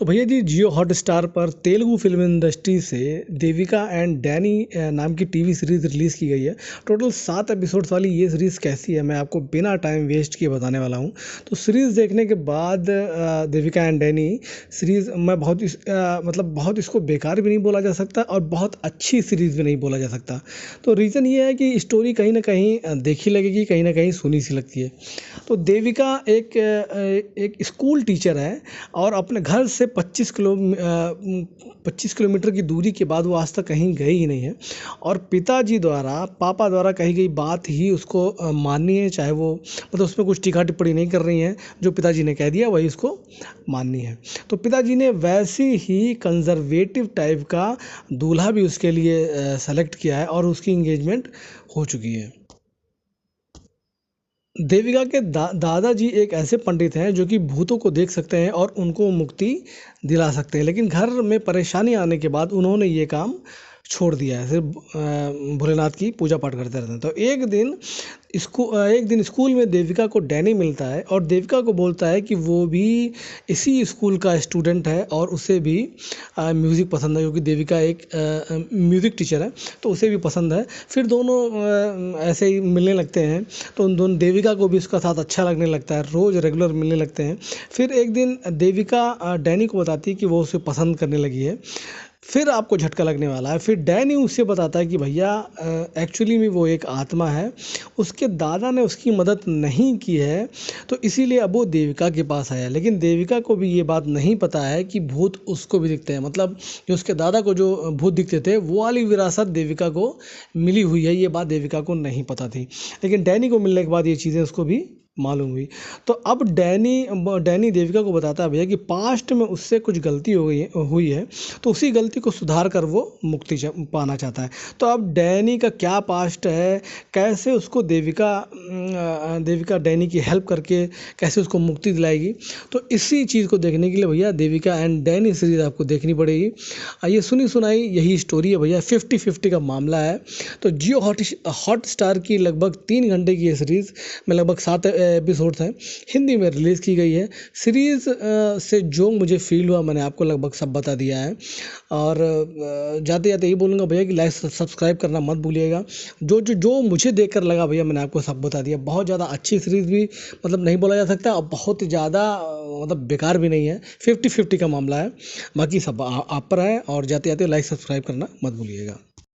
तो भैया जी, जियो हॉटस्टार पर तेलुगु फिल्म इंडस्ट्री से देविका एंड डैनी नाम की टीवी सीरीज़ रिलीज़ की गई है। टोटल 7 एपिसोड्स वाली ये सीरीज़ कैसी है, मैं आपको बिना टाइम वेस्ट किए बताने वाला हूँ। तो सीरीज़ देखने के बाद देविका एंड डैनी सीरीज़ मैं मतलब बहुत इसको बेकार भी नहीं बोला जा सकता और बहुत अच्छी सीरीज़ भी नहीं बोला जा सकता। तो रीज़न ये है कि स्टोरी कहीं ना कहीं देखी लगेगी, कहीं ना कहीं सुनी सी लगती है। तो देविका एक स्कूल टीचर है और अपने घर से 25 किलोमीटर की दूरी के बाद वो आज तक कहीं गई ही नहीं है। और पापा द्वारा कही गई बात ही उसको माननी है, चाहे वो मतलब उसमें कुछ टीका टिप्पणी नहीं कर रही हैं। जो पिताजी ने कह दिया वही उसको माननी है। तो पिताजी ने वैसी ही कंजर्वेटिव टाइप का दूल्हा भी उसके लिए सेलेक्ट किया है और उसकी इंगेजमेंट हो चुकी है। देविका के दादाजी एक ऐसे पंडित हैं जो कि भूतों को देख सकते हैं और उनको मुक्ति दिला सकते हैं, लेकिन घर में परेशानी आने के बाद उन्होंने ये काम छोड़ दिया है। सिर्फ भोलेनाथ की पूजा पाठ करते रहते हैं। तो एक दिन स्कूल में देविका को डैनी मिलता है और देविका को बोलता है कि वो भी इसी स्कूल का स्टूडेंट है और उसे भी म्यूज़िक पसंद है, क्योंकि देविका एक म्यूज़िक टीचर है तो उसे भी पसंद है। फिर दोनों ऐसे ही मिलने लगते हैं। तो उन दोनों देविका को भी उसका साथ अच्छा लगने लगता है, रोज़ रेगुलर मिलने लगते हैं। फिर एक दिन देविका डैनी को बताती है कि वो उसे पसंद करने लगी है। फिर आपको झटका लगने वाला है। फिर डैनी उससे बताता है कि भैया एक्चुअली में वो एक आत्मा है, उसके दादा ने उसकी मदद नहीं की है, तो इसीलिए अब वो देविका के पास आया। लेकिन देविका को भी ये बात नहीं पता है कि भूत उसको भी दिखते हैं, मतलब जो उसके दादा को जो भूत दिखते थे वो वाली विरासत देविका को मिली हुई है, ये बात देविका को नहीं पता थी। लेकिन डैनी को मिलने के बाद ये चीज़ें उसको भी मालूम हुई। तो अब डैनी देविका को बताता है भैया कि पास्ट में उससे कुछ गलती हुई है, तो उसी गलती को सुधार कर वो मुक्ति पाना चाहता है। तो अब डैनी का क्या पास्ट है, कैसे उसको देविका डैनी की हेल्प करके कैसे उसको मुक्ति दिलाएगी, तो इसी चीज़ को देखने के लिए भैया देविका एंड डैनी सीरीज़ आपको देखनी पड़ेगी। ये सुनी सुनाई यही स्टोरी है भैया, 50-50 का मामला है। तो जियो हॉटस्टार की लगभग 3 घंटे की ये सीरीज़ में लगभग 7 एपिसोड्स हैं, हिंदी में रिलीज़ की गई है। सीरीज़ से जो मुझे फील हुआ मैंने आपको लगभग सब बता दिया है। और जाते जाते यही बोलूँगा भैया कि लाइक सब्सक्राइब करना मत भूलिएगा। जो मुझे देखकर लगा भैया मैंने आपको सब बता दिया। बहुत ज़्यादा अच्छी सीरीज़ भी मतलब नहीं बोला जा सकता और बहुत ज़्यादा मतलब बेकार भी नहीं है, 50-50 का मामला है। बाकी सब आप पर है। और जाते जाते लाइक सब्सक्राइब करना मत भूलिएगा।